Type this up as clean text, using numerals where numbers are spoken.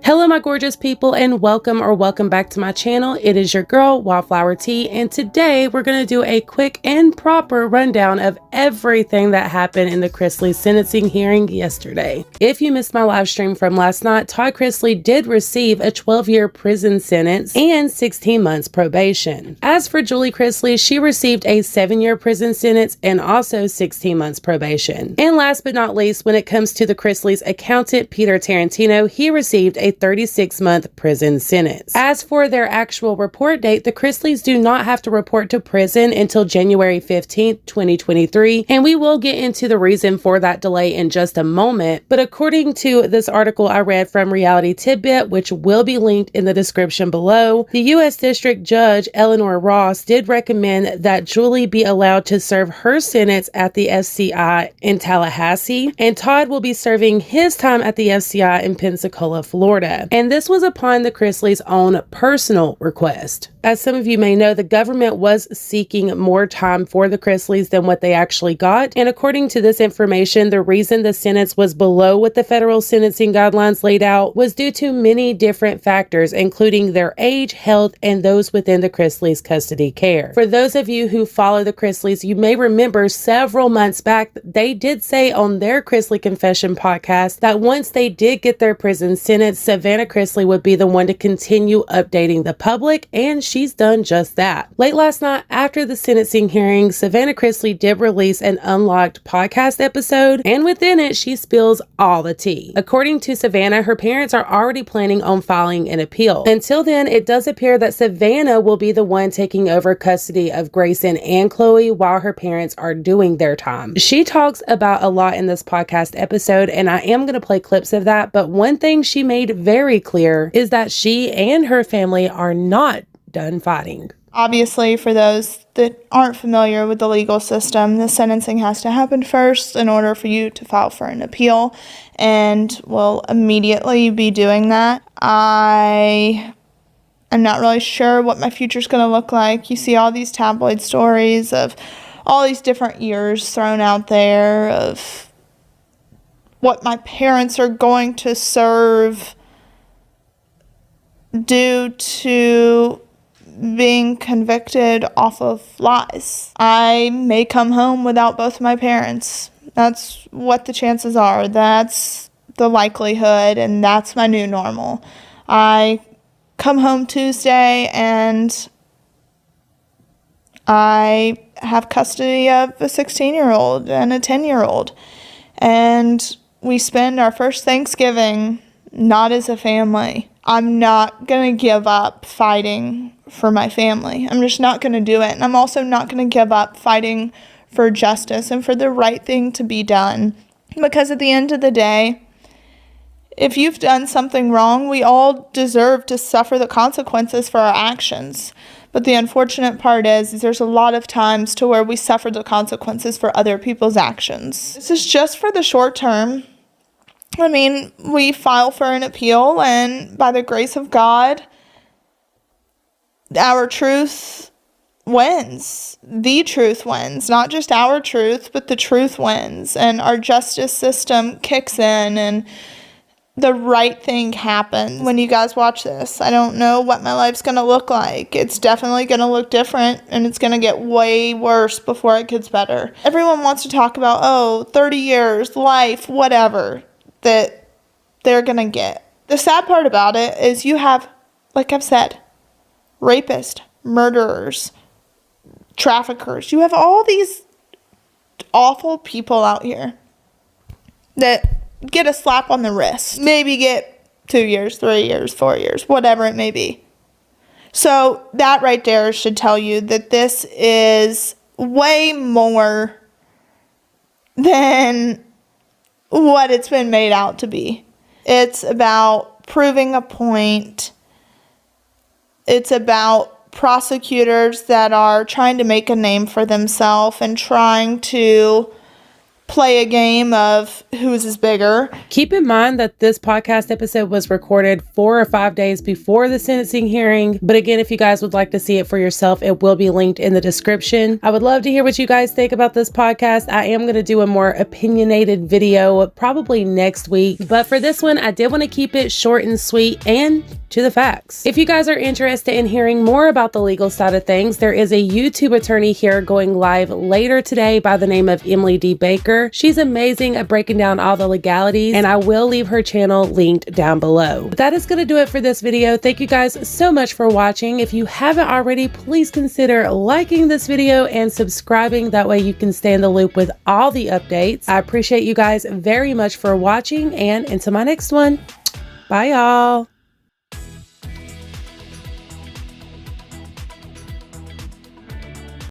Hello my gorgeous people, and welcome back to my channel. It is your girl Wildflower Tea, and today we're going to do a quick and proper rundown of everything that happened in the Chrisley sentencing hearing yesterday. If you missed my live stream from last night, Todd Chrisley did receive a 12-year prison sentence and 16 months probation. As for Julie Chrisley, she received a 7-year prison sentence and also 16 months probation. And last but not least, when it comes to the Chrisley's accountant Peter Tarantino, he received a 36-month prison sentence. As for their actual report date, the Chrisleys do not have to report to prison until January 15th, 2023, and we will get into the reason for that delay in just a moment. But according to this article I read from Reality Tidbit, which will be linked in the description below, the U.S. District Judge Eleanor Ross did recommend that Julie be allowed to serve her sentence at the FCI in Tallahassee, and Todd will be serving his time at the FCI in Pensacola, Florida. And this was upon the Chrisleys' own personal request. As some of you may know, the government was seeking more time for the Chrisleys than what they actually got. And according to this information, the reason the sentence was below what the federal sentencing guidelines laid out was due to many different factors, including their age, health, and those within the Chrisleys' custody care. For those of you who follow the Chrisleys, you may remember several months back, they did say on their Chrisley Confession podcast that once they did get their prison sentence, Savannah Chrisley would be the one to continue updating the public, and she's done just that. Late last night, after the sentencing hearing, Savannah Chrisley did release an unlocked podcast episode, and within it, she spills all the tea. According to Savannah, her parents are already planning on filing an appeal. Until then, it does appear that Savannah will be the one taking over custody of Grayson and Chloe while her parents are doing their time. She talks about a lot in this podcast episode, and I am going to play clips of that, but one thing she made very clear is that she and her family are not done fighting. Obviously, for those that aren't familiar with the legal system, the sentencing has to happen first in order for you to file for an appeal, and we'll immediately be doing that. I am not really sure what my future's going to look like. You see all these tabloid stories of all these different years thrown out there of what my parents are going to serve due to being convicted off of lies. I may come home without both of my parents. That's what the chances are. That's the likelihood, and that's my new normal. I come home Tuesday and I have custody of a 16-year-old and a 10-year-old. And we spend our first Thanksgiving not as a family. I'm not going to give up fighting for my family. I'm just not going to do it. And I'm also not going to give up fighting for justice and for the right thing to be done. Because at the end of the day, if you've done something wrong, we all deserve to suffer the consequences for our actions. But the unfortunate part is there's a lot of times to where we suffer the consequences for other people's actions. This is just for the short term. I mean, we file for an appeal, and by the grace of God, our truth wins. The truth wins. Not just our truth, but the truth wins. And our justice system kicks in, and the right thing happens. When you guys watch this, I don't know what my life's going to look like. It's definitely going to look different, and it's going to get way worse before it gets better. Everyone wants to talk about, 30 years, life, whatever, that they're going to get. The sad part about it is you have, like I've said, rapists, murderers, traffickers. You have all these awful people out here that get a slap on the wrist. Maybe get 2 years, 3 years, 4 years, whatever it may be. So that right there should tell you that this is way more than what it's been made out to be. It's about proving a point. It's about prosecutors that are trying to make a name for themselves and trying to play a game of whose is bigger. Keep in mind that this podcast episode was recorded 4 or 5 days before the sentencing hearing. But again, if you guys would like to see it for yourself, it will be linked in the description. I would love to hear what you guys think about this podcast. I am going to do a more opinionated video probably next week. But for this one, I did want to keep it short and sweet and to the facts. If you guys are interested in hearing more about the legal side of things, there is a YouTube attorney here going live later today by the name of Emily D. Baker. She's amazing at breaking down all the legalities, and I will leave her channel linked down below. But that is going to do it for this video. Thank you guys so much for watching. If you haven't already, please consider liking this video and subscribing. That way you can stay in the loop with all the updates. I appreciate you guys very much for watching, and until my next one, bye y'all.